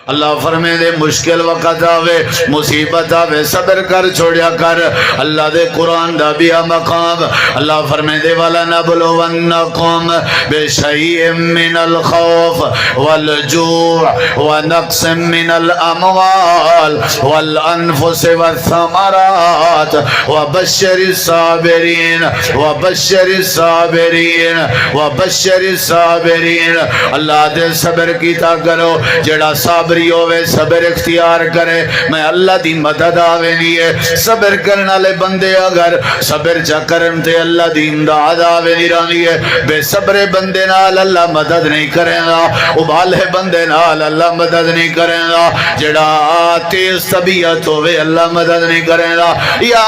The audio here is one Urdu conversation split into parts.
اللہ فرمے دے مشکل وقت آوے مصیبت آوے صبر کر چھوڑیا کر اللہ دے قرآن دا بیا مقام اللہ فرمے دے وَلَنَبْلُوَنَّكُمْ بِشَيْءٍ مِّنَ الْخَوْفِ وَالْجُوعِ وَنَقْصٍ مِّنَ الْأَمْوَالِ وَالْأَنفُسِ وَالثَّمَرَاتِ وَبَشِّرِ الصَّابِرِينَ وَبَشِّرِ الصَّابِرِينَ وَبَشِّرِ الصَّابِرِينَ اللہ دے صبر کیتا کرو جڑا صابری ہوئے صبر اختیار کرے میں اللہ دی مدد آوے لیے صبر کرنے والے بندے اگر صبر چا کرن تے اللہ دی امداد آوے لیے بے صبر بندے نال اللہ مدد نہیں کرے گا ابالے بندے نال اللہ مدد نہیں کرے گا جڑا تیز طبیعت ہوئے اللہ مدد نہیں کرے گا یا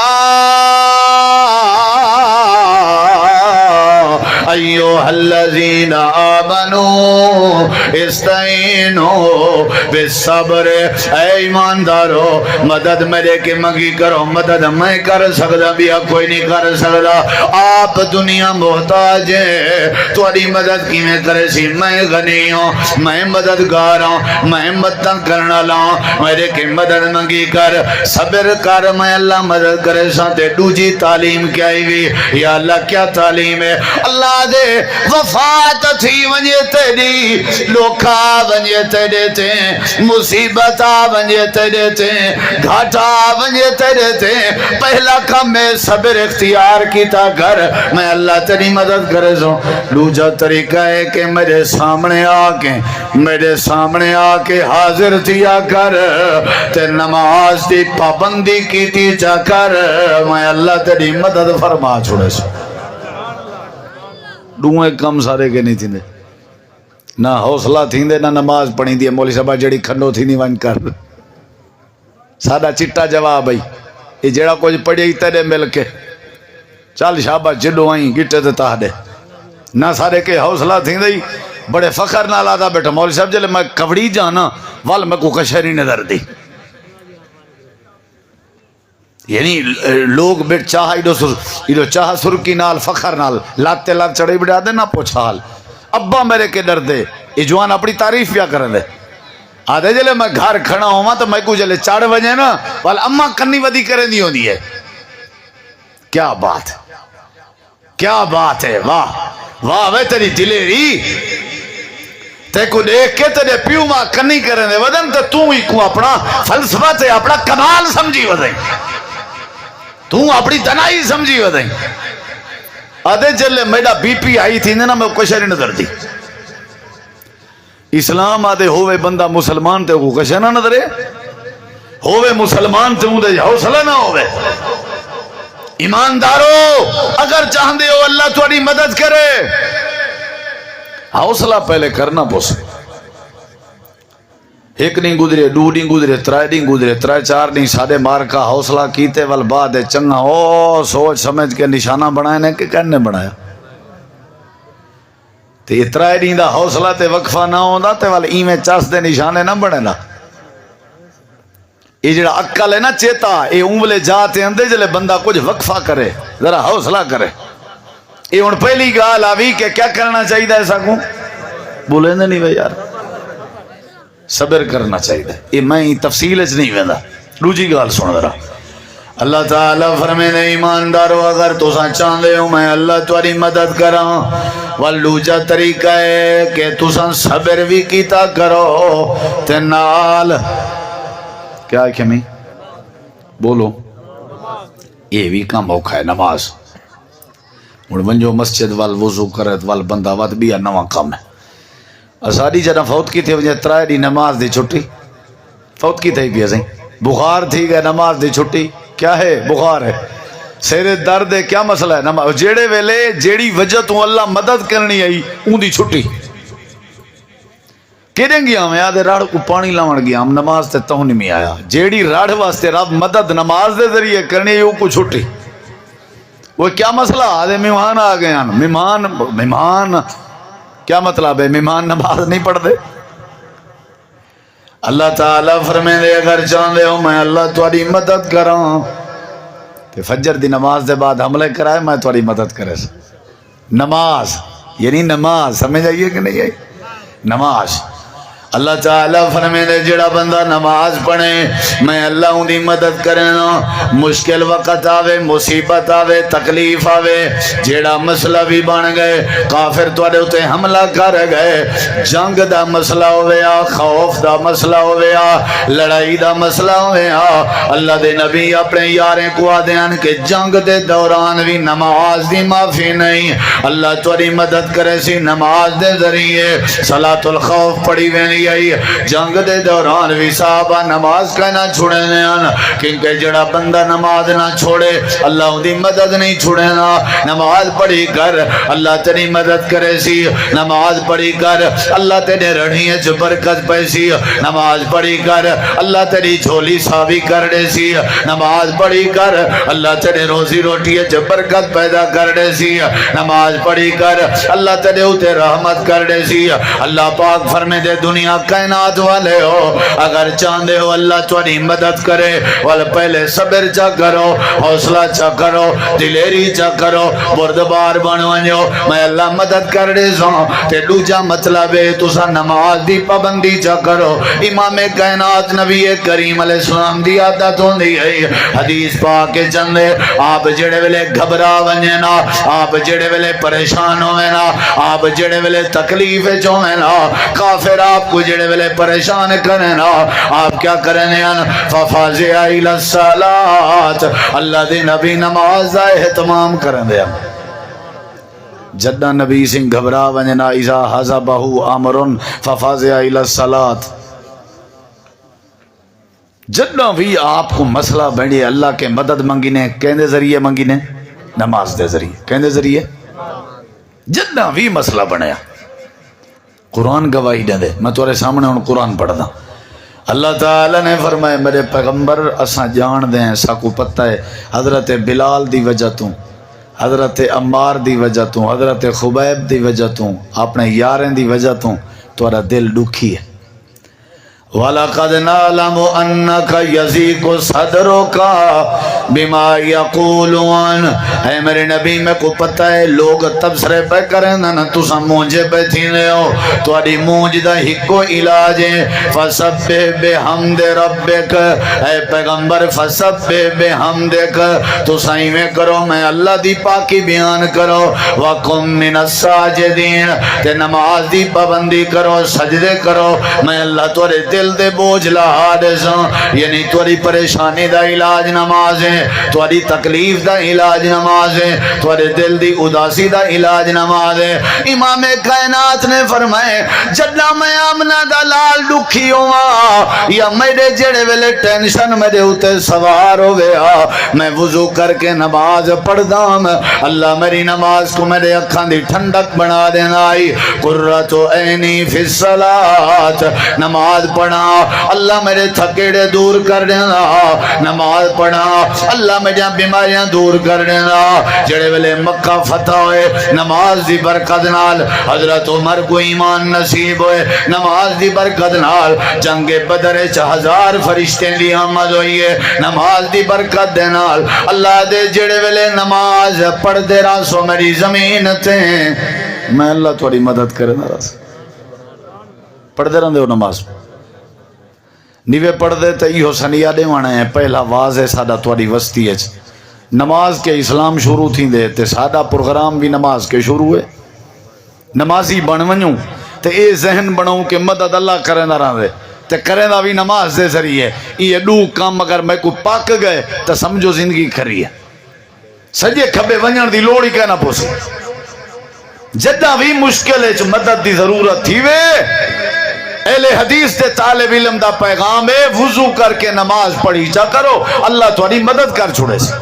ایوہ الذین آمنوا استعینوا بالصبر اے ایماندارو مدد میرے کے منگی کرو مدد میں کر سکتا بھی کوئی نہیں کر سکتا آپ دنیا محتاج ہے تھوڑی مدد کی میں کرے سی میں غنی ہوں میں مددگار ہوں میں مدد کرنا لاؤں میرے کے مدد منگی کر صبر کر میں اللہ مدد کرے ساتھ دوجی تعلیم کیا ہوئی یا اللہ کیا تعلیم ہے اللہ دے وفات تھی ونجے تیری لوکھا ونجے تیرے تے مصیبتا ونجے تیرے تے گھاٹا ونجے تیرے تے پہلا کم میں صبر اختیار کیتا کر میں اللہ تیری مدد کرے سو دوجا طریقہ ہے کہ میرے سامنے آ کے حاضر تھیا کر تے نماز دی پابندی کیتی جا کر میں اللہ تیری مدد فرما چھوڑے سو ڈوئے کم سارے کے نہیں تھی دے نہ حوصلہ تھی دے نہ نماز پڑھی دی مولی صاحبہ جڑی کھنڈو تھی نہیں ون کر سادہ چٹا جواب بھائی یہ جڑا کچھ پڑھی ہی تیرے مل کے چال شابہ جڈو آئیں گٹے تے تاہ دے نہ سارے کے حوصلہ تھی دے بڑے فخر نہ لادا بیٹھا مولی صاحب جلے میں کبڑی جانا وال میں کو کشہری نظر دی یعنی لوگ بیٹ چاہا ایڈو چاہا سرکی نال فخر نال لاتے لات چڑھے بڑھا دے نہ پوچھال ابا میرے کے ڈر دے یہ جوان اپنی تعریف پیا کریں دے آدھے جلے میں گھر کھڑا ہوں تو میں کو جلے چاڑ وجہ نا والا اماں کنی ودی کریں دی ہوندی ہے کیا بات ہے واہ وے تیری دلیری تے کو دیکھ کے تیرے پیو ماں کنی کریں دے ودن تو ہی کو اپنا فلسفہ تے اپنا کمال سمجھی ودیں تو اپنی دنائی سمجھی ہو دیں آدھے جلے میڈا بی پی آئی تھی نا میں کشہری نظر دی اسلام آدھے ہوئے بندہ مسلمان تے کو کشہ نہ نظرے ہوئے مسلمان تے مجھے حوصلہ نہ ہوئے ایماندارو اگر چاہندے ہو اللہ تھوڑی مدد کرے حوصلہ پہلے کرنا پوسے ایک نہیں گزرے دو نہیں گزرے ترائے نہیں گزرے ترائے چار نہیں سادے مار کا حوصلہ کیتے وال بعد چنگا او سوچ سمجھ کے نشانہ بنائے نے کہ کہنے بنایا تو یہ ترائے نہیں دا حوصلہ تے وقفہ نہ ہوندہ تے وال ایمیں چاس دے نشانے نہ بنے نا یہ جڑا عقل ہے نا چیتا یہ انگلے جاتے اندے جلے بندہ کچھ وقفہ کرے ذرا حوصلہ کرے یہ ان پہلی گال آوی کہ کیا کرنا چاہیے ایسا کوں بولے نہیں بھئی یار صبر کرنا چاہیے یہ میں تفصیل اچ نہیں ویندا دوجی گال سن ذرا اللہ تعالیٰ فرمے نے ایماندارو اگر تساں چاہندے ہو میں اللہ تہاڈی مدد کراں والدوجا طریقہ ہے کہ تساں صبر بھی کیتا کرو تے نال کیا ہے کمی بولو یہ بھی کام اوکھا ہے نماز ہن ونجو مسجد وال وضو کرت وال بندہ ود بھی نواں کام ہے اساڑی جنا فوت کی تھی وجہ ترائے دی نماز دی چھٹی فوت کی تھی بھی اسیں بخار تھی گئے نماز دی چھٹی کیا ہے بخار ہے سیرے درد ہے کیا مسئلہ ہے نماز جیڑے ویلے جیڑی وجہ تو اللہ مدد کرنی آئی اون دی چھٹی کہنے گیا ہم یاد راڑ کو پانی لاؤن گیا ہم نماز تے تو نہیں آیا جیڑی راڑ واسطے رب مدد نماز دے ذریعے کرنی ہے کو چھٹی وہ کیا مسئلہ آدھے مہمان آ گئے ہیں مہمان کیا مطلب ہے مہمان نماز نہیں پڑھ دے اللہ تعالیٰ فرمے دے اگر چاہندے ہو میں اللہ تہاڈی مدد کراں تے فجر دی نماز دے بعد حملے کرائے میں تہاڈی مدد کرے نماز یعنی نماز سمجھ آئیے کہ نہیں آئی نماز اللہ تعالیٰ فرمیندے جڑا بندہ نماز پڑھے میں اللہ ان دی مدد کرنا، مشکل وقت آوے، مصیبت آوے، تکلیف آوے، جڑا مسئلہ بھی بن گئے، کافر توڑے اتے حملہ کر گئے، جنگ دا مسئلہ ہویا، خوف دا مسئلہ ہویا، لڑائی دا مسئلہ ہویا، اللہ دے نبی اپنے یاریں کو آدھیں کہ جنگ دے دوران بھی نماز دی معافی نہیں، اللہ توڑی مدد کرے سی نماز دے ذریعے۔ صلاۃ الخوف پڑھی وینی آئی، جنگ دے دوران بھی صحابہ نماز کہنا چھوڑے نیان، کیونکہ جڑا بندہ نماز نہ چھوڑے اللہ ان دی مدد نہیں چھوڑے نا۔ نماز پڑھی کر اللہ تیری مدد کرے سی، نماز پڑھی کر اللہ تیرے رڑھیے چ برکت پیسی، نماز پڑھی کر اللہ تیری جھولی صافی کر دے سی، نماز پڑھی کر اللہ تیرے روزی روٹی چ برکت پیدا کر دے سی، نماز پڑھی کر اللہ تیرے اوتے رحمت کر دے سی۔ اللہ پاک فرمے دے دنیا کائنات والے ہو اگر چاندے ہو اللہ تیری مدد کرے وال پہلے صبر چا کرو، حوصلہ چا کرو، دلیری چا کرو، بردبار بن ونجو میں اللہ مدد کر دے سوں۔ تے دوجا مطلب ہے تسا نماز دی پابندی چا کرو۔ امام کائنات نبی کریم علیہ السلام دی عادت ہوندی ہے، حدیث پاک کے چندے آپ جڑے ویلے گھبرا ونجے نا، آپ جڑے ویلے پریشان ہوئے نا، آپ جڑے ویلے تکلیف چوئے نا، کافر آپ کو جڑے ویلے پریشان کریں نا، آپ کیا کرنے ہیں؟ فَفَازِعَ إِلَى الصَّلَاةِ، اللہ دے نبی نماز دا اہتمام کریں دے۔ جدہ نبی سنگھ گھبرا ونجنا اذا حَزَبَهُ أَمْرٌ فَفَازِعَ إِلَى الصَّلَاةِ، جدہ بھی آپ کو مسئلہ بڑھے اللہ کے مدد منگینے کہندے ذریعے منگینے نماز دے ذریعے، کہندے ذریعے جدہ بھی مسئلہ بڑھیا قرآن گواہی دے دے۔ میں تورے سامنے ان قرآن پڑھ دا، اللہ تعالیٰ نے فرمائے میرے پیغمبر اساں جان دیں ساکو پتہ ہے حضرت بلال دی وجہ توں، حضرت عمار دی وجہ توں، حضرت خبیب دی وجہ توں، اپنے یاریں دی وجہ توں تورا دل دکھی ہے۔ وَلَقَدْ نَعْلَمُ أَنَّكَ يَضِيقُ صَدْرُكَ بِمَا يَقُولُونَ، اے میرے نبی میں کو پتہ ہے لوگ تبصرے پہ کریں نا تسا مونجے پہ تھینے ہو، تواڈی مونج دا ہکو علاج ہے فَسَبِّحْ بِحَمْدِ رَبِّكَ، اے پیغمبر فَسَبِّحْ بِحَمْدِكَ، تسا ایویں کرو میں اللہ دی پاکی بیان کرو، وَقُمْ مِنَ السَّاجِدِينَ، تے نماز دی پابندی کرو، سجدے کرو، میں اللہ تورے دل دے بوجھ لہا دے ساں، یعنی توری پریشانی دا علاج نماز ہے، توری تکلیف دا علاج نماز ہے، توری دل دی اداسی دا علاج نماز ہے۔ امام کائنات نے فرمائے جدہ میں آمنہ دا لال دکھی ہوا یا میرے جڑے ویلے ٹینشن میرے ہوتے سوار ہو گیا، میں وضو کر کے نماز پڑھ دام، اللہ میری نماز کو میرے اکھاں دی ٹھنڈک بنا دینا آئی، قرۃ عینی فی الصلاۃ، نماز پڑھا اللہ میرے تھکیڑے دور کر دینا، نماز پڑھا اللہ میری بیماریاں دور کر دینا۔ جڑے ویلے مکہ فتح ہوئے نماز دی برکت نال، حضرت عمر کو ایمان نصیب ہوئے نماز دی برکت نال، جنگ بدر 1000 فرشتے دی آمد ہوئی ہے نماز دی برکت دے نال۔ اللہ دے جڑے ویلے نماز پڑھ دے راسو میری زمین تے میں اللہ تھوڑی مدد کرے نا، راس پڑھ دے رہندے ہو نماز نیوے پڑھ دے تے ایہو سنیا دے وانا ہے پہلا واضح سادہ توڑی وسطی ہے نماز کے اسلام شروع تھی دے تے سادہ پروگرام بھی نماز کے شروع ہے، نمازی بن ونجوں تے اے ذہن بناؤں کہ مدد اللہ کرے نہ رہا دے تے کرے نہ بھی نماز دے ذریعے، یہ دو کام اگر میں کو پاک گئے تو سمجھو زندگی کھری ہے، سجے کھبے ونجن دی لوڑی کہنا پوسی، جدہ بھی مشکل ہے مدد دی ضرورت تھی وے اہل حدیث دے طالب علم دا پیغام ہے وضو کر کے نماز پڑھی چا کرو اللہ تھوڑی مدد کر چھوڑے سے،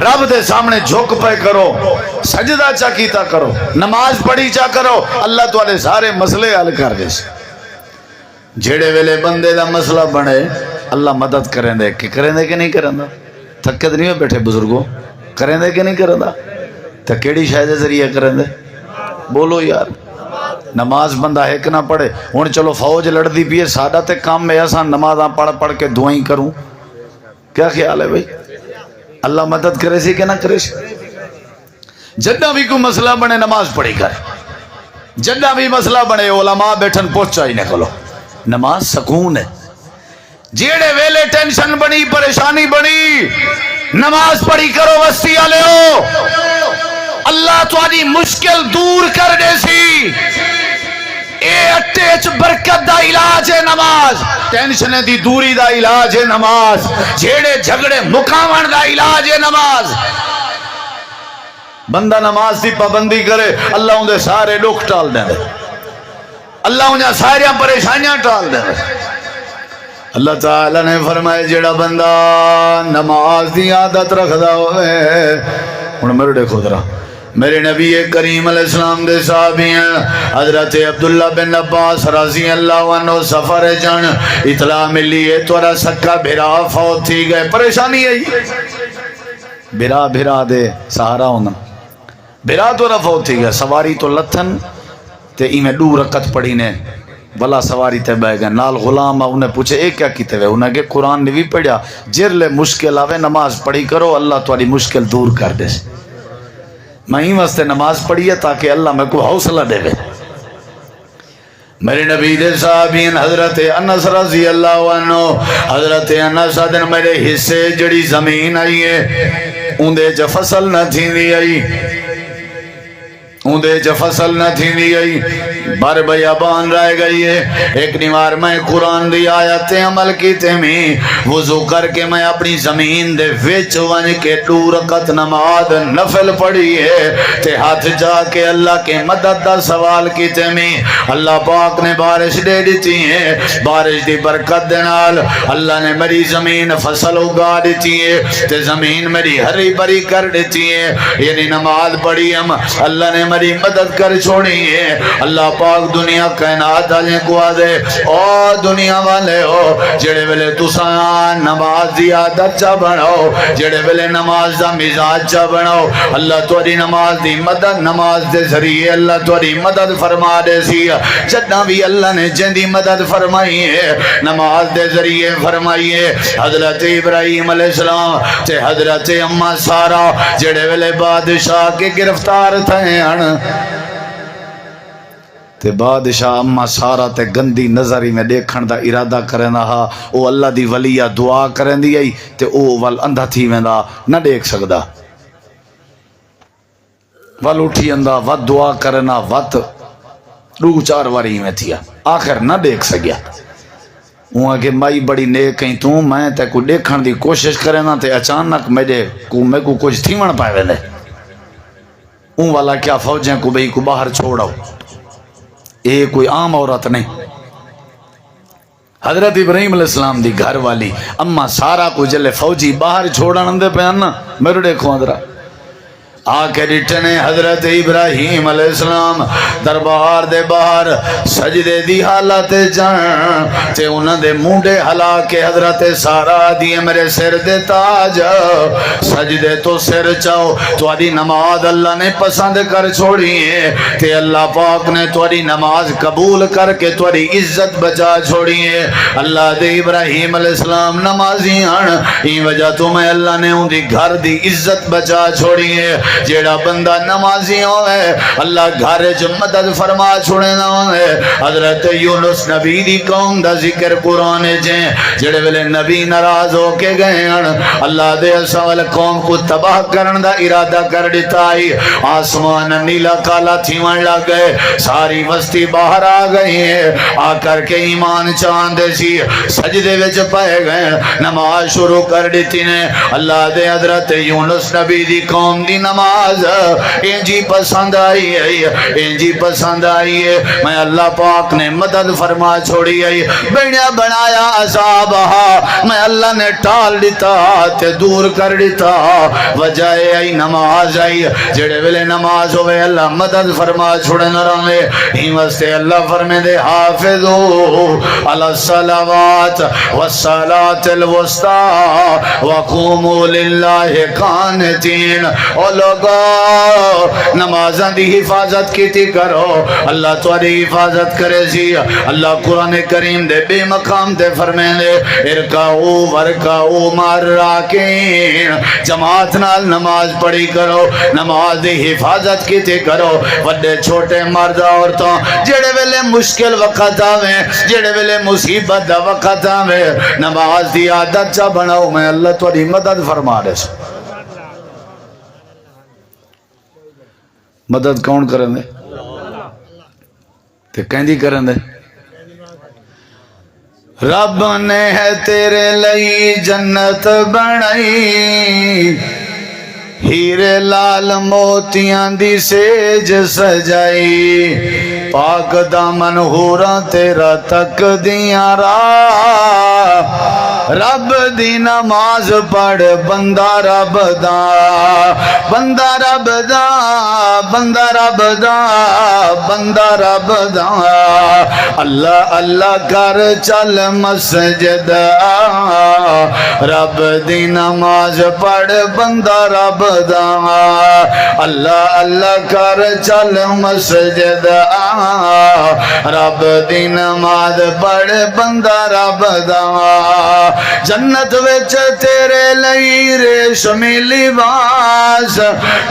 رب دے سامنے جھک پہ کرو، سجدہ چا کیتا کرو، نماز پڑھی چا کرو، اللہ تھوڑے سارے مسئلے حل کر دے سے۔ جھیڑے ویلے بندے دا مسئلہ بنے اللہ مدد کریں دے کہ کریں دے کہ نہیں کریں دا، تھکت نہیں ہو بیٹھے بزرگوں، کریں دے کہ نہیں کریں دا، تو کیڑی شاید ذریعہ کریں دے، بولو یار نماز بندہ ایک نہ پڑھے، ہون چلو فوج لڑ دی بھی ہے سادہ تے کام میں ایسا نمازاں پڑھ پڑھ کے دعائیں کروں، کیا خیال ہے بھئی اللہ مدد کرے سی کہ نہ کرے سی؟ جدہ بھی کوئی مسئلہ بنے نماز پڑھی کر، جڈا بھی مسئلہ بنے علماء بیٹھن پہنچا ہی نہ کھلو نماز سکون ہے جیڑے ویلے ٹینشن بنی پریشانی بنی نماز پڑھی کرو وستی والے ہو اللہ تہاڈی مشکل دور کر دے سی اے اٹے چ برکت دا علاج ہے نماز ٹینشن دی دوری دا علاج ہے نماز جیڑے جھگڑے مکاون دا علاج ہے نماز بندہ نماز دی پابندی کرے اللہ اندے سارے دکھ ٹال دے اللہ انہاں ساری پریشانیاں ٹال دے اللہ تعالی نے فرمایا جیڑا بندہ نماز دی عادت رکھدا ہوئے ہن میرے دیکھو ذرا میرے نبی کریم علیہ السلام دے صحابی ہیں حضرت عبداللہ بن عباس رضی اللہ عنہ سفر جان اطلاع ملی ہے تورا سکا بھرا فوت تھی گئے پریشانی ہے بھرا بھرا دے سہارا ہونا بھرا تورا فوت تھی گئے سواری تو لتھن تے ایمیں 2 رکعت پڑھی نے بلا سواری تے بہ گئے نال غلام انہیں پوچھے ایک کیا کیتے ہوئے انہیں کہ قرآن نے بھی پڑھیا جرلے مشکل آوے نماز پڑھی کرو اللہ تمہاری مشکل دور کر دے میں ہی واسطے نماز پڑھی ہے تاکہ اللہ میں کو حوصلہ دے وے میرے نبی دے صحابین حضرت انس رضی اللہ عنہ حضرت انس دن میرے حصے جڑی زمین آئی ہے اندے جو فصل نہ تھی دی آئی اندے جو فصل نہ تھی دی آئی بار بیابان رہ گئی ہے ایک نیوار میں قرآن دی آیتیں عمل کی تیمی وضو کر کے میں اپنی زمین دے ویچ ون کے 2 رکعت نماز نفل پڑھی ہے تے ہاتھ جا کے اللہ کے مدد دا سوال کی تیمی اللہ پاک نے بارش دے دیتی ہے بارش دی برکت دنال اللہ نے میری زمین فصل اگا دیتی ہے تے زمین میری ہری بری کر دیتی ہے یعنی نماز پڑھی ہم اللہ نے میری مدد کر چھوڑی ہے اللہ پاک دنیا کائنات آجیں کو آدھے او دنیا والے ہو جڑے ویلے تسان نماز دی عادت چا بناؤ جڑے ویلے نماز دا مزاج چا بناؤ اللہ توری نماز دی مدد نماز دے ذریعے اللہ توری مدد فرما دے سی جدہ بھی اللہ نے جن دی مدد فرمائی ہے نماز دے ذریعے فرمائی ہے حضرت ابراہیم علیہ السلام تے حضرت اماں سارا جڑے ویلے بادشاہ کے گرفتار تھے تے بادشاہ اما سارا تے گندی نظری میں دیکھن دا ارادہ کرنا ہا او اللہ دی ولیہ دعا کرن دی آئی تے او ول اندھا تھی ویندا نہ دیکھ سکدا ول اٹھی اندھا ود دعا کرنا ود 2-4 واری میں تھیا آخر نہ دیکھ سکیا وہاں کہ مائی بڑی نیک کہیں تو میں تے کو دیکھن دی کوشش کرنا تے اچانک میں کو کچھ تھیمن پائے ویندے اون والا کیا فوجیں کو بھئی کو باہر چھوڑاؤ یہ کوئی عام عورت نہیں حضرت ابراہیم علیہ السلام دی گھر والی اما سارا کو جلے فوجی باہر چھوڑن اندے پہ آنا میرے دیکھو اندرہ آکے ڈٹنے حضرت ابراہیم علیہ السلام دربار دے باہر سجدے دی حالت جان تے انہاں دے مونڈے ہلا کے حضرت سارا دیئے میرے سر دے تاج سجدے تو سر چاو تواری نماز اللہ نے پسند کر چھوڑی ہے تے اللہ پاک نے تواری نماز قبول کر کے تواری عزت بچا چھوڑی ہے اللہ دے ابراہیم علیہ السلام نمازی آن این وجہ تو میں اللہ نے ان دی گھر دی عزت بچا چھوڑی ہے جیڑا بندہ نمازی ہوئے اللہ گھر جو مدد فرما چھوڑے نہ ہوئے حضرت یونس نبی دی قوم دا ذکر قرآن جیں جیڑے ویلے نبی ناراض ہو کے گئے اللہ دے سوال قوم کو تباہ کرن دا ارادہ کر دیتا ہی آسمان نیلا کالا تھیون لگ گئے ساری وستی باہر آ گئی ہے آ کر کے ایمان چاندے سی سجدے وچ پائے گئے نماز شروع کر دیتی نے اللہ دے حضرت یونس نبی دی قوم دی نماز انجی پسند آئی ہے انجی پسند آئی ہے میں اللہ پاک نے مدد فرما چھوڑی ہے بینیا بنایا عذابہا میں اللہ نے ٹال دیتا تے دور کر دیتا وجہ آئی نماز آئی جڑے ویلے نماز ہوئے اللہ مدد فرما چھوڑے نہ رہے ہی واسطے اللہ فرمے دے حافظو علی الصلوات والصلاة الوسطی وقوموا للہ قانتین او لوگ لوگو نمازاں دی حفاظت کیتی کرو اللہ تہاڈی حفاظت کرے سی اللہ قرآن کریم دے بے مقام دے فرمیندے ارکعوا ورکعوا مع الراکعین جماعت نال نماز پڑھی کرو نماز دی حفاظت کیتی کرو وڈے چھوٹے مرد عورتوں جڑے ویلے مشکل وقت آویں جڑے ویلے مصیبت دا وقت آویں نماز دی عادت چا بناؤ میں اللہ تہاڈی مدد فرما دے مدد کون کرن دے تے کہندی کرن دے رب نے ہے تیرے لئی جنت بنائی ہیرے لال موتیاں دی سیج سجائی پاک دامن ہوراں تیرا تک دیاں راہ رب دی نماز پڑھ بندہ رب دا بندہ رب دا بندہ رب دا بندہ رب دا اللہ اللہ کر چل مسجد رب دی نماز پڑھ بندہ رب دا اللہ اللہ کر چل مسجد رب دی نماز پڑھ بندہ رب دا جنت وچ تیرے لئی ریشمی لباس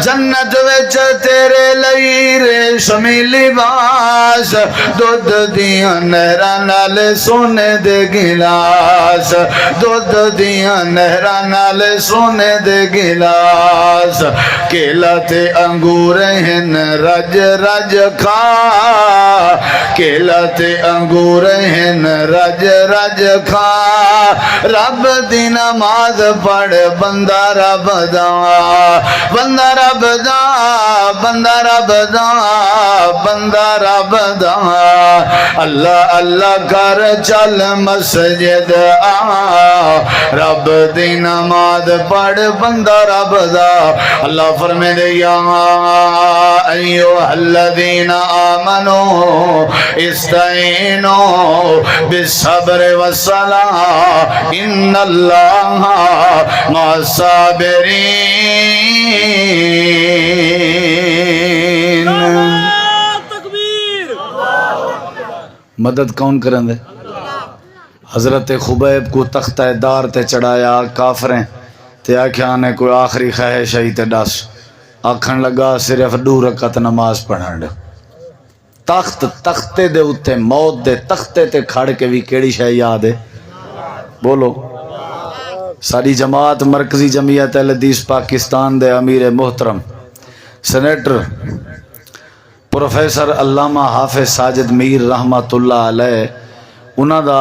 جنت وچ تیرے لئی ریشمی لباس دودھ دیاں نہراں نال سونے دے گلاس دودھ دیاں نہراں نال سونے دے گلاس کیلا تے انگور ہن رج رج کھا کیلا تے انگور ہن رج رج کھا رب دی نماز پڑھ بندہ رب دا بندہ رب دا بندہ رب دا بندہ رب دا اللہ اللہ کر چل مسجد رب دی نماز پڑھ بندہ رب دا اللہ فرمائے یا ایھا الذین آمنوا استعینوا بالصبر والصلاۃ ان اللہ مع الصابرین مدد کون کرن دے حضرت خبیب کو تختہ دار تے چڑھایا کافریں تے آکھیاں نے کوئی آخری خواہش ہے تے ڈس آکھن لگا صرف 2 رکعت نماز پڑھن دے تختے دے اتے موت دے تختے تے کھڑ کے بھی کیڑی شے یاد ہے بولو ساری جماعت مرکزی جمعیت اہل حدیث پاکستان دے امیر محترم سینیٹر پروفیسر علامہ حافظ ساجد میر رحمت اللہ علیہ انہاں دا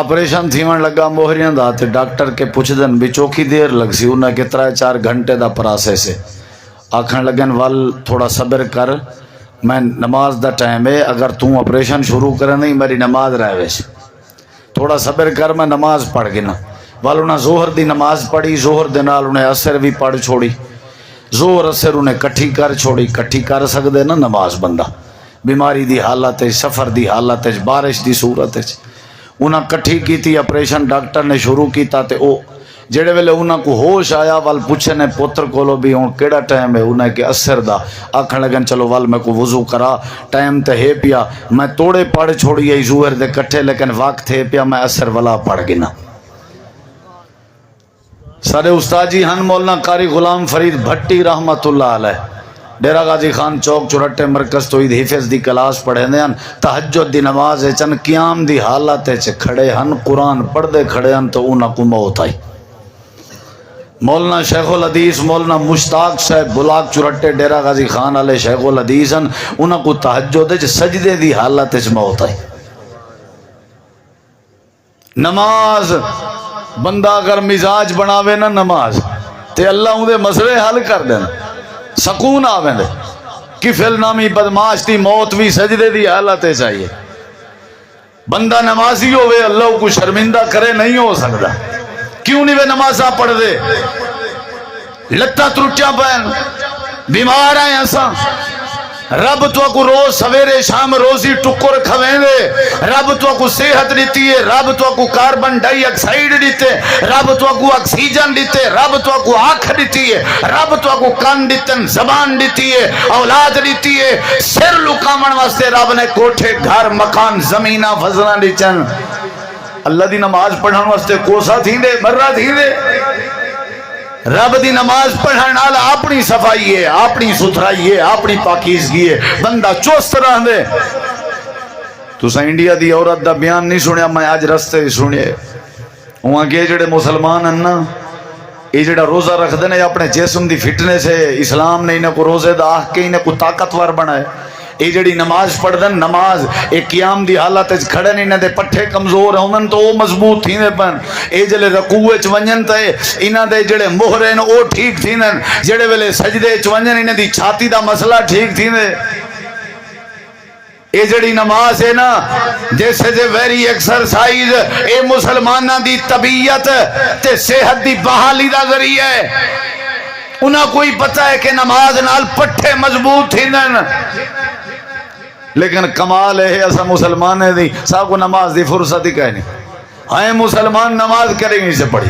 آپریشن تھیون لگا موہریاں دا تے ڈاکٹر کے پوچھ دن بھی چوکی دیر لگ سی انہاں کے 3-4 گھنٹے دا پراسیس ہے آکھن لگن وال تھوڑا صبر کر میں نماز دا ٹائم ہے اگر توں آپریشن شروع کرے نہیں میری نماز رہ ویسے تھوڑا صبر کر میں نماز پڑھ گنا وال انہاں ظہر دی نماز پڑھی ظہر دے نال انہیں عصر بھی پڑھ چھوڑی ظہر عصر انہیں کٹھی کر چھوڑی کٹھی کر سکدے نا نماز بندہ بیماری دی حالت ہے سفر دی حالت ہے بارش دی صورت ہے انہاں کٹھی کیتی آپریشن ڈاکٹر نے شروع کیتا تے او جڑے ویلے انہاں کو ہوش آیا وال پوچھے نے پوتر کولو بھی ہوں کیڑا ٹائم ہے انہیں کہ عصر دا آکھن لگن چلو وال میں کو وضو کرا ٹائم تے ہے پیا میں توڑے پڑھ چھوڑی آئی ظہر دے کٹھے لیکن وقت ہے پیا میں عصر والا پڑھ گنا سارے استاد جی ہن مولانا قاری غلام فرید بھٹی رحمت اللہ علیہ ڈیرہ غازی خان چوک چورٹے مرکز توحید حفظ دی کلاس پڑھے ہن تہجد دی نماز چن قیام دی حالت کھڑے ہن قرآن پڑھ دے کھڑے ہن تو انہاں کو موت آئی مولانا شیخ الحدیث مولانا مشتاق صاحب بلاک چورٹے ڈیرہ غازی خان علیہ شیخ الحدیث ہن انہاں کو تہجد سجدے دی حالت موت آئی نماز بندہ اگر مزاج بناوے نا نماز تے اللہ اندے مسئلے حل کر دینا سکون آویں دے کفل نامی بدماش دی موت بھی سجدے دی حالت چاہیے بندہ نمازی ہوئے اللہ کو شرمندہ کرے نہیں ہو سکتا کیوں نہیں وہ نمازہ پڑھ دے لتا ترٹیاں پہن بیمار ہیں ایسا رب تو کو روز سویرے شام روزی ٹکر کھویندے، رب تو کو صحت دیتی ہے، رب تو کو کاربن ڈائی آکسائیڈ دیتے، رب تو کو آکسیجن دیتے، رب تو کو آنکھ دیتی ہے، رب تو کو کان دیتن، زبان دیتی ہے، اولاد دیتی ہے، سر لکامن واسطے رب نے کوٹھے گھر مکان زمینہ فضلہ دیچن۔ اللہ دی نماز پڑھن واسطے کوسا تھیندے مرہ تھیندے، رب دی نماز پڑھن نال اپنی صفائی ہے، اپنی ستھرائی ہے، اپنی پاکیزگی ہے، بندہ چست رہندے۔ تساں انڈیا دی عورت دا بیان نہیں سنیا، میں آج رستے سنیے وہاں کے جڑے مسلمان ہیں نا، یہ جڑا روزہ رکھ دینے اپنے جسم دی فٹنس ہے، اسلام نے انہیں کو روزے دا آہ کے انہیں کو طاقتور بنائے۔ یہ جڑی نماز پڑھ دن، نماز ایک قیام دی حالت کھڑے نہیں، انہیں دے پٹھے کمزور ہیں تو وہ مضبوط تھی پن، یہ جلے رکوع چونجن تے انہیں دے جڑے مہرے ہیں وہ ٹھیک تھی دن، جڑے ویلے سجدے چونجن انہیں دی چھاتی دا مسئلہ ٹھیک تھی دے۔ یہ جڑی نماز ہے نا جیسے جے ویری ایکسرسائز، اے مسلمانہ دی طبیعت تے صحت دی بحالی دا ذریعہ ہے۔ انہاں کوئی پتہ ہے کہ نماز نال پٹھے مضبوط تھی دن، لیکن کمال ہے ایسا مسلمان ہے دی سا کو نماز دی فرصت ہی کہنے ہائے مسلمان نماز کریں گے سے پڑھی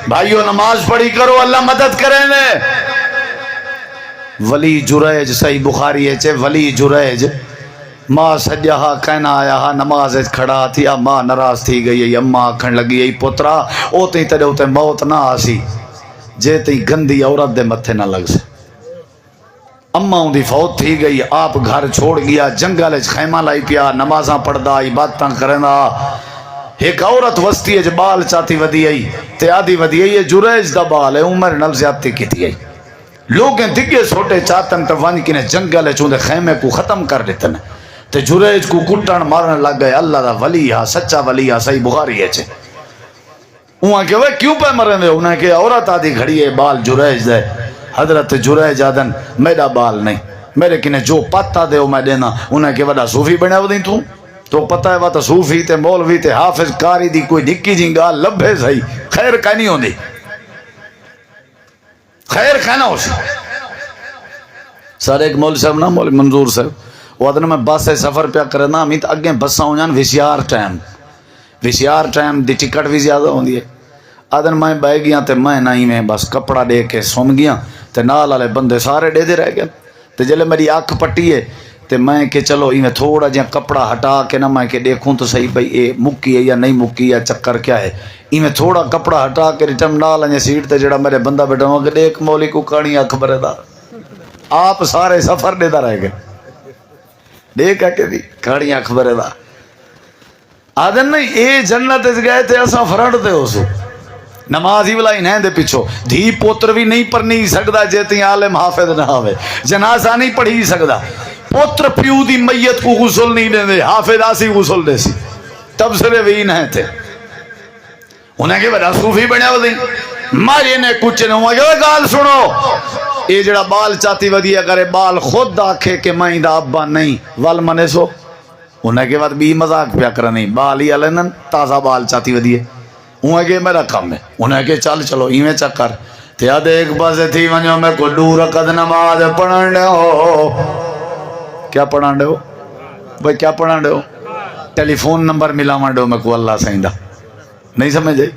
بھائیو، نماز پڑھی کرو، اللہ مدد کریں دے۔ ولی جریج صحیح بخاری ہے چھے، ولی جریج ماں سجہا کہنا آیا ہا نماز کھڑا تھیا، ماں نراز تھی گئی، اماں آکھن لگی ای پترا او تی تیرے ہوتے موت نہ آسی جے تی گندی عورت دے متھے نہ لگ سے۔ اماں دی فوت تھی گئی، آپ گھر چھوڑ گیا، جنگل خیمہ لائی پیا، نمازاں پڑھدا، عبادتاں کرنا۔ ایک عورت وسطی ہے بال چاہتی ودی آئی تے آدھی ودی آئی ہے جریج دا بال ہے، عمر نل زیادتی کی تھی آئی، لوگیں دگے سوٹے چاہتن تو ونج کنے جنگل چوندے خیمے کو ختم کر دیتن تے جریج کو کٹن مارن لگ گئے۔ اللہ دا ولی ہا، سچا ولی ہا، صحیح بخاری ہے چھے۔ وہاں کہ وہ کیوں پہ مرن دے؟ انہیں کہ عورت آدھی گھڑی ہے بال جریج دے، حضرت جریج آدن میرا بال نہیں، میرے کنے جو پتا دے وہ میں دینا۔ انہیں کہ وڈا صوفی بنے ہو دیں تو پتہ ہے وہاں صوفی تے مولوی تے حافظ کاری دی کوئی نکی جی گال لبھے صحیح، خیر کہیں نہیں ہوندی، خیر کہنا ہو سی۔ سارے ایک مول صاحب نا، مول منظور صاحب، وہ آدھنا میں بس سے سفر پیا کرنا، ہمیں تو اگیں بساں ہو جان ویسیار ٹائم دی ٹکٹ بھی زیادہ ہوندی ہے۔ آدھن میں بہ گیا تے میں نہیں میں بس کپڑا دے کے سن گیا تے نال والے بندے سارے دے دے رہ گئے تے جلے میری آنکھ پٹی ہے تے میں کہ چلو ایویں تھوڑا جہاں کپڑا ہٹا کے نہ میں کہ دیکھوں تو صحیح بھئی اے مکی ہے یا نہیں مکی یا چکر کیا ہے، ایویں تھوڑا کپڑا ہٹا کے ریٹم نال انجے سیٹ تے جڑا میرے بندہ بیٹھا ہوں کہ دیکھ مولی کو کہانی خبر دا، آپ سارے سفر دے دا رہ گئے، دیکھا کہ دی کہانی خبر دا۔ آدھن نہیں اے جنت گئے تھے اساں فرنٹ دے ہو سو، نماز ہی بلائی نہیں دے پچھو، دھی پوتر بھی نہیں پڑھنی سکدا جیتی عالم حافظ نہ ہوئے، جنازہ نہیں پڑھی سکدا، پوتر پیو دی میت کو غسل نہیں دے دے، حافظ آسی غسل دے سی، تبصرے بھی نہیں تھے۔ انہیں کہ بڑا صوفی بنے ہو دیں مارے نے کچھ نہ ہوا کہ گال سنو، یہ جڑا بال چاہتی ودیا کرے بال خود آکھے کہ میں دا ابا نہیں وال منے سو، انہیں کے بعد بھی مذاق پیا کرنی بال ہی علنن تازہ بال چاہتی ودیے، انہیں کہ میرا کام ہے، انہیں کہ چلو ایویں چکر تے آدھے ایک پاسے تھی ونجو میں کو دو رکعت نماز پڑھن دے ہو، کیا پڑھن دے ہو بھائی، کیا پڑھن دے ہو؟ ٹیلی فون نمبر ملاوان دے ہو میں کو اللہ سائندہ نہیں سمجھے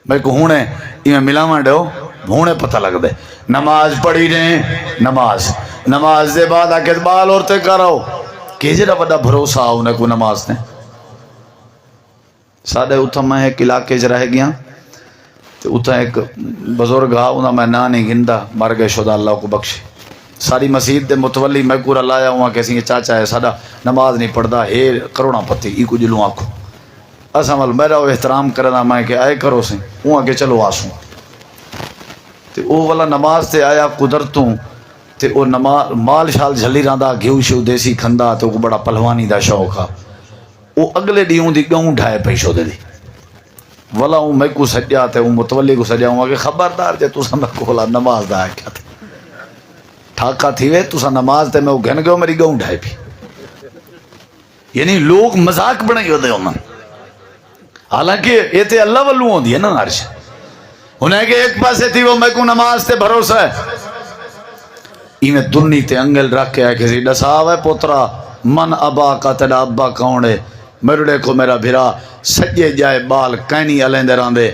میں کو ہونے ایویں ملاوان دے ہو، ہونے پتہ لگ دے نماز پڑھی دیں، نماز دے بعد آکے بال عورتیں کرو کہ جڑا بڑا بھروسہ انہیں کو نماز نے۔ سادے اتھا میں ایک علاقے رہ گیا تو اتھا ایک بزرگ ہا، انہاں میں نا نہیں گندہ مر گئے شدہ اللہ کو بخشے، ساری مسجد دے متولی میں کورا لایا ہوا کہ سنگے چاچا ہے سادہ نماز نہیں پڑھدا ہے کروڑا پتی ای کو جلوں آنکھو اسا مل میرا وہ احترام کرنا میں کہ آئے کرو سیں وہاں کہ چلو آسوں تے او والا نماز تے آیا قدرتوں تے او نماز مال شال جھلی راندا گھیو شو دیسی کھندا تے کو بڑا پہلوانی دا شوق ہا، او اگلے ڈیوں دی گاؤں ڈھائے پیشو دے دی والا ہوں میں کو سجا تے ہوں متولی کو سجا ہوں کہ خبردار جے تو سا کھولا نماز دا ہے کیا تھے ٹھاکا تھی وے تو سا نماز تے میں وہ گھن گئو میری گاؤں ڈھائے بھی، یعنی لوگ مذاق بنائی ہوتے ہوں حالانکہ یہ تے اللہ والوں ہوں دی ہے نا عرش، انہیں کہ ایک پاسے تھی وہ میں کو نماز تے بھروسہ ہے، ایویں دنی تے انگل رکھ کے کسی ڈساو ہے پوترا من ابا کا تیرا ابا کون ہے مرڑے کو میرا بھرا سجے جائے بال کینی علیندے راندے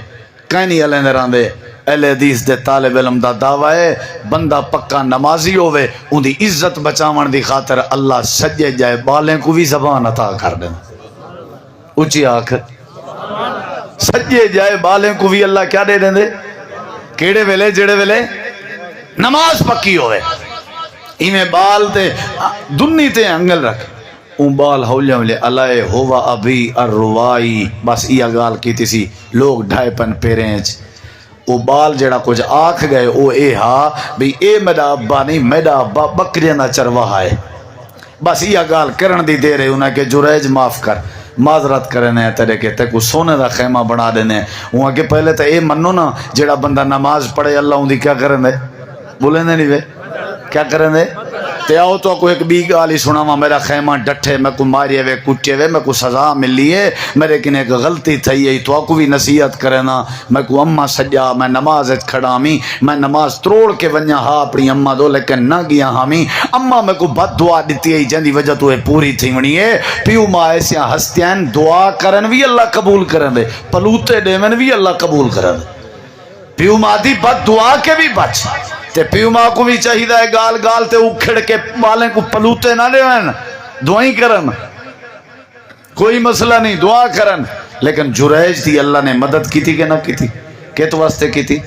کینی علیندے راندے اہل حدیث دے طالب علم دا دعویٰ ہے بندہ پکا نمازی ہوئے ان دی عزت بچاون دی خاطر اللہ سجے جائے بالیں کو بھی زبان عطا کر دیں اچھی آنکھ سجے جائے بالیں کو بھی اللہ کیا دے دیں دے کیڑے ویلے جڑے ویلے نماز پکی ہوئے ایمیں بال تے دنی تے انگل رکھ اون بال ہولے ہولے علائے ہوا ابھی الروائی بس یہ گال کی تیسی لوگ ڈھائی پن پیرینچ او بال جڑا کچھ آکھ گئے او اے ہاں بھی اے میرا ابا نہیں میرا ابا بکریاں دا چرواہا ہے بس یہ گال کرن دی دے رہے انہیں کہ جریج معاف کر معذرت کرنے تیرے کہ تے کو سونے دا خیمہ بنا دینے وہاں کہ پہلے تے اے منو نا جڑا بندہ نماز پڑھے اللہ ان دی کیا کرن دے بولیں دے نہیں وے کیا کرن دے تے آؤ تو کوئی ایک بی گالی سنا وا میرا خیمہ ڈٹھے میں کو ماری وے کچے وے میں کو سزا ملی ہے میرے کنے ایک غلطی تھی ہے تو کو بھی نصیحت کرنا میں کو اماں سجا میں نماز کھڑا می میں نماز تروڑ کے ونیا ہا اپنی اماں دو لیکن نہ گیا ہامی اماں میں کو بد دعا دیتی ہے جن دی وجہ تو پوری تھی ونی ہے پیو ماں ایسیاں ہستیاں دعا کرن بھی اللہ قبول کرن دے پلوتے دیون بھی اللہ قبول کرن دے پیو ماں دی بد دعا کے بھی بچ تے پیو ماں کو بھی چاہیے ہے گال گال تے اکھڑ کے بالیں کو پلوتے نہ دیون دعائیں کرن کوئی مسئلہ نہیں دعا کرن لیکن جریج تھی اللہ نے مدد کی تھی کہ نہ کی تھی کت واسطے کی تھی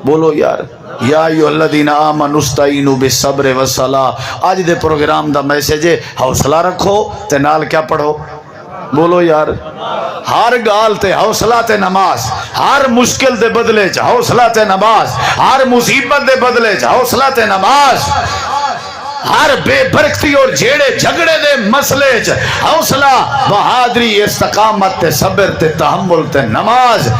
بولو یار یا ایھا الذین آمنوا استعینوا بالصبر والصلاۃ آج دے پروگرام دا میسج ہے حوصلہ رکھو تے نال کیا پڑھو بولو یار ہر گال تے حوصلہ تے نماز ہر مشکل دے بدلے چ حوصلہ تے نماز ہر مصیبت دے بدلے چ حوصلہ تے نماز ہر بے برکتی اور جھیڑے جھگڑے دے مسئلے چ حوصلہ بہادری استقامت تے صبر تے تحمل تے نماز